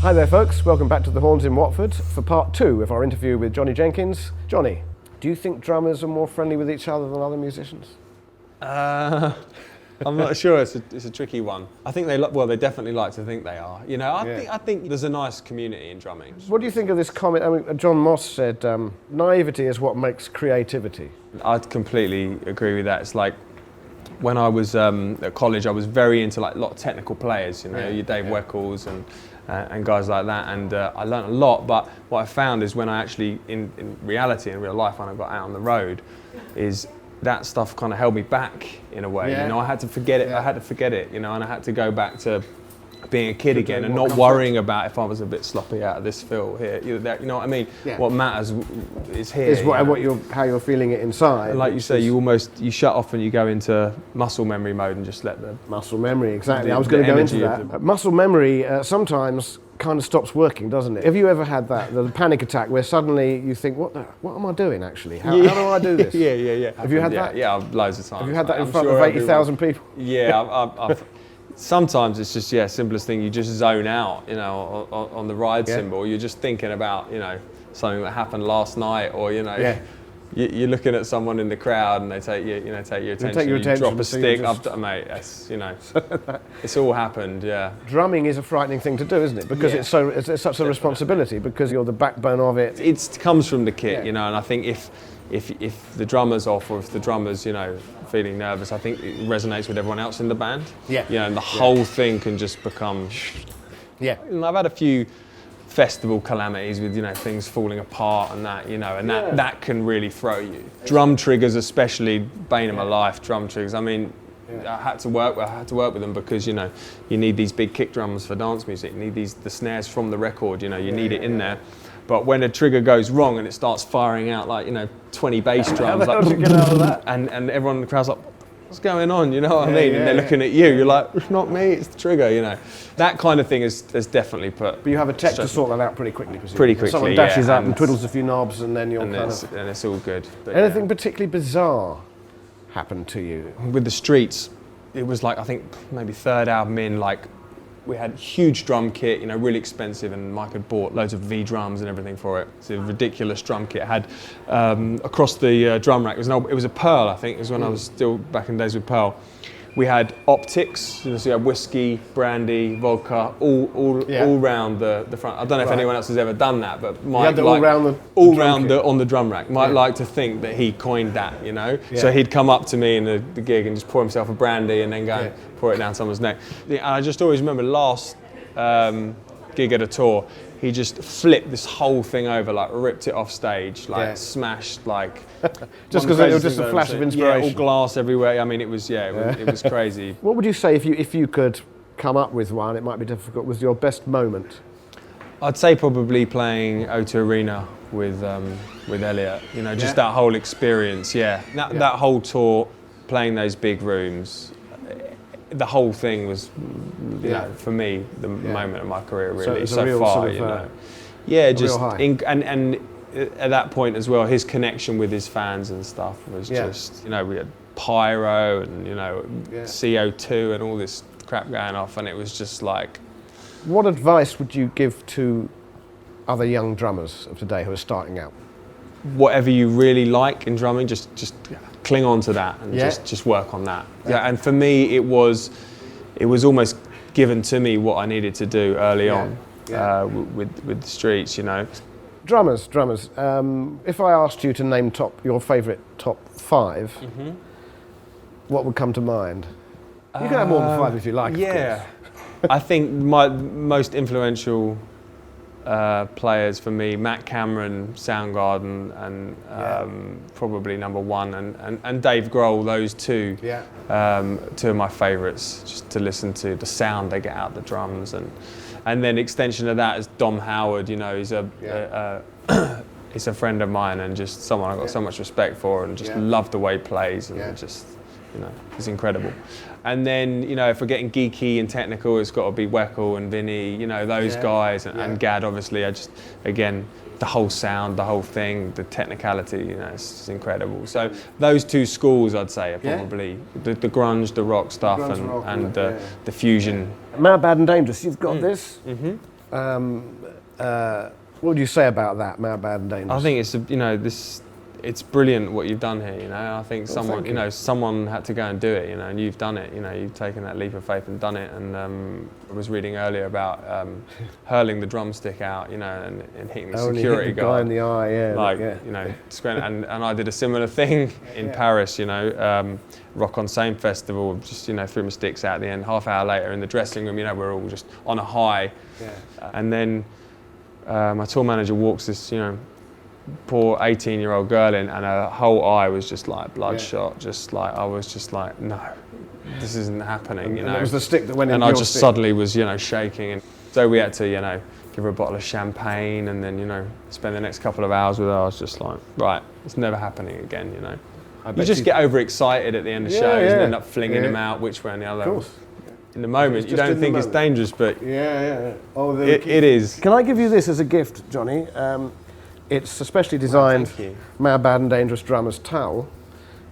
Hi there folks, welcome back to the Horns in Watford for part 2 of our interview with Johnny Jenkins. Johnny, do you think drummers are more friendly with each other than other musicians? I'm not sure. It's a tricky one. I think they definitely like to think they are. You know, I think there's a nice community in drumming. What do you think of this comment? I mean, John Moss said, naivety is what makes creativity. I'd completely agree with that. It's like when I was at college, I was very into like a lot of technical players. You know, your Dave Weckles and guys like that, and I learned a lot. But what I found is when I actually, in reality, in real life, when I got out on the road, is that stuff kind of held me back in a way. You know, I had to forget it. I had to forget it. You know, and I had to go back to being a kid again and not worrying about if I was a bit sloppy out of this fill here. You know what I mean? Yeah. What matters is here. Is how you're feeling it inside. And like you say, you shut off and you go into muscle memory mode and just let the muscle memory. Exactly. I was going to go into that. Muscle memory sometimes kind of stops working, doesn't it? Have you ever had that, the panic attack, where suddenly you think, what am I doing actually? How do I do this? Yeah. Have you had that? Yeah, loads of times. Have you had that in front of 80,000 people? Yeah, I've sometimes it's just, simplest thing, you just zone out, you know, on the ride cymbal. You're just thinking about, you know, something that happened last night, or, you know, you're looking at someone in the crowd and they take your attention, you drop a stick, mate, that's, you know, it's all happened, Drumming is a frightening thing to do, isn't it? Because it's such a responsibility, because you're the backbone of it. It comes from the kit, you know, and I think if the drummer's off, or if the drummer's, you know, feeling nervous, I think it resonates with everyone else in the band. Yeah. You know, and the whole thing can just become. Yeah. And I've had a few festival calamities with, you know, things falling apart and that, you know, and that can really throw you. Drum triggers, especially, bane of my life. Drum triggers. I mean, I had to work with them because, you know, you need these big kick drums for dance music. You need the snares from the record. You know, you need it in there. But when a trigger goes wrong and it starts firing out like, you know, 20 bass drums, how did you get out of that? And everyone in the crowd's like, what's going on? You know what I mean? And they're looking at you. You're like, it's not me, it's the trigger. You know, that kind of thing has definitely put. But you have a tech to sort that out pretty quickly. Pretty quickly. Someone dashes up and twiddles a few knobs, and then you're and it's all good. But anything particularly bizarre happened to you with the Streets? It was like, I think maybe third album in, like, we had huge drum kit, you know, really expensive, and Mike had bought loads of V drums and everything for it. It's a ridiculous drum kit. It had across the drum rack, it was a Pearl, I think. It was when I was still back in the days with Pearl. We had optics, you know, so you had whiskey, brandy, vodka, all round the front. I don't know if anyone else has ever done that, but Mike all round on the drum rack. Mike liked to think that he coined that, you know. So he'd come up to me in the gig and just pour himself a brandy and then go and pour it down someone's neck. And I just always remember last gig at a tour, he just flipped this whole thing over, like ripped it off stage, like smashed, like just because it was just a flash of inspiration. Yeah, all glass everywhere. I mean, it was it was crazy. What would you say if you could come up with one? It might be difficult. Was your best moment? I'd say probably playing O2 Arena with Elliot. You know, just that whole experience. That whole tour, playing those big rooms. The whole thing was, you know, for me, the moment of my career, really, so far, sort of, you know. Just and at that point as well, his connection with his fans and stuff was just, you know, we had pyro and, you know, CO2 and all this crap going off, and it was just like. What advice would you give to other young drummers of today who are starting out? Whatever you really like in drumming, just cling on to that and just work on that. And for me, it was almost given to me what I needed to do early on with the Streets, you know. Drummers. If I asked you to name your favourite top 5, what would come to mind? You can have more than 5 if you like. Yeah, of course. I think my most influential players for me, Matt Cameron, Soundgarden, and probably number 1, and Dave Grohl. Those two, two of my favourites. Just to listen to the sound they get out the drums, and then extension of that is Dom Howard. You know, he's he's a friend of mine and just someone I've got so much respect for, and just love the way he plays, and just, you know, he's incredible. And then, you know, if we're getting geeky and technical, it's got to be Weckl and Vinny, you know, those guys, and Gad, obviously. I just, again, the whole sound, the whole thing, the technicality, you know, it's just incredible. So those two schools, I'd say, are probably the grunge, the rock stuff, and the fusion. Mad, Bad and Dangerous, you've got this. what would you say about that, Mad, Bad and Dangerous? I think it's it's brilliant what you've done here. I think someone had to go and do it. And you've done it. You've taken that leap of faith and done it. And I was reading earlier about hurling the drumstick out, and hitting the security hit the guard guy in the eye, and I did a similar thing in Paris. Rock on Seine festival. Just threw my sticks out at the end. Half hour later in the dressing room, we're all just on a high. And then my tour manager walks this, poor 18-year-old girl in, and her whole eye was just like bloodshot. Just like I was just like, no, this isn't happening. And it was the stick that went in. And I just suddenly was, shaking, and so we had to, give her a bottle of champagne, and then, spend the next couple of hours with her. I was just like, right, it's never happening again. You just get overexcited at the end of shows and end up flinging them out which way and the other. Of course. In the moment, you don't think it's dangerous, but Oh, it is. Can I give you this as a gift, Johnny? It's a specially designed Mad, Bad and Dangerous drummer's towel,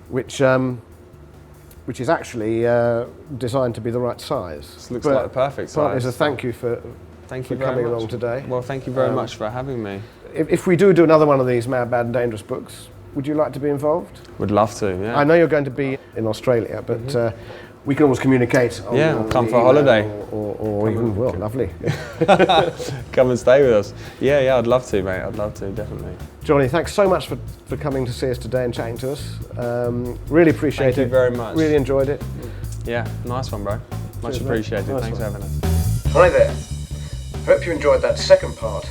which is actually designed to be the right size. This looks like the perfect size. Partly as a thank you for coming along today. Well, thank you very much for having me. If we do another one of these Mad, Bad and Dangerous books, would you like to be involved? Would love to, yeah. I know you're going to be in Australia, but we can always communicate. We'll come for a holiday. Or even, lovely. Come and stay with us. Yeah, I'd love to, mate. I'd love to, definitely. Johnny, thanks so much for coming to see us today and chatting to us. Really appreciate it. Thank you very much. Really enjoyed it. Yeah, nice one, bro. Much appreciated. Nice Thanks one. for having us. Hi there. Hope you enjoyed that second part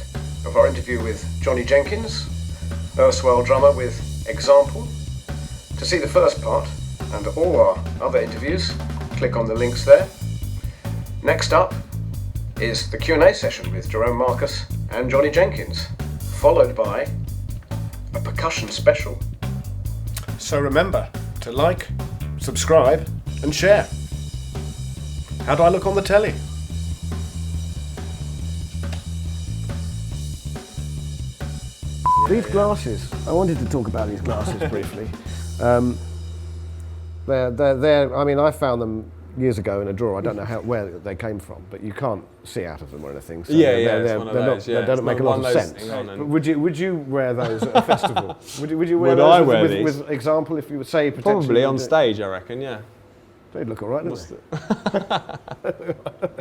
of our interview with Johnny Jenkins, erstwhile drummer with Example. To see the first part and all our other interviews, click on the links there. Next up is the Q&A session with Jerome Marcus and Johnny Jenkins, followed by a percussion special. So remember to like, subscribe and share. How do I look on the telly? These glasses, I wanted to talk about these glasses briefly. They're, I mean, I found them years ago in a drawer. I don't know where they came from, but you can't see out of them or anything. So they don't make a lot of sense. But would you wear those at a festival? Would you wear those with Example if you would say potentially? Probably on stage, I reckon, yeah. They'd look all right, don't they?